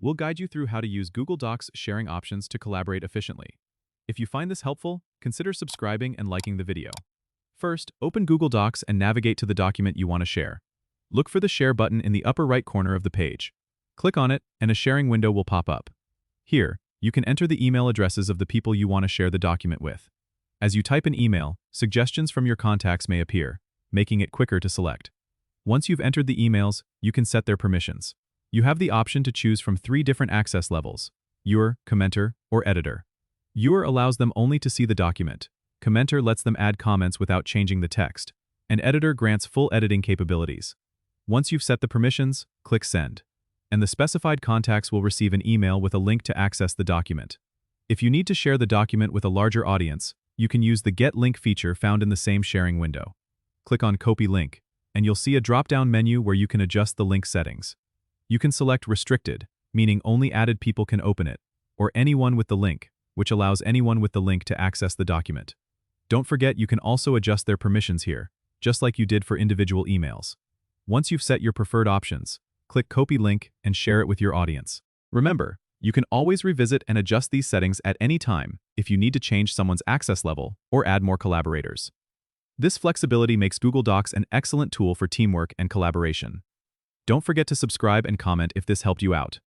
We'll guide you through how to use Google Docs sharing options to collaborate efficiently. If you find this helpful, consider subscribing and liking the video. First, open Google Docs and navigate to the document you want to share. Look for the Share button in the upper right corner of the page. Click on it, and a sharing window will pop up. Here, you can enter the email addresses of the people you want to share the document with. As you type an email, suggestions from your contacts may appear, making it quicker to select. Once you've entered the emails, you can set their permissions. You have the option to choose from 3 different access levels: viewer, commenter, or editor. Viewer allows them only to see the document. Commenter lets them add comments without changing the text. And editor grants full editing capabilities. Once you've set the permissions, click Send. And the specified contacts will receive an email with a link to access the document. If you need to share the document with a larger audience, you can use the Get Link feature found in the same sharing window. Click on Copy Link, and you'll see a drop-down menu where you can adjust the link settings. You can select Restricted, meaning only added people can open it, or Anyone with the link, which allows anyone with the link to access the document. Don't forget you can also adjust their permissions here, just like you did for individual emails. Once you've set your preferred options, click Copy Link and share it with your audience. Remember, you can always revisit and adjust these settings at any time if you need to change someone's access level or add more collaborators. This flexibility makes Google Docs an excellent tool for teamwork and collaboration. Don't forget to subscribe and comment if this helped you out.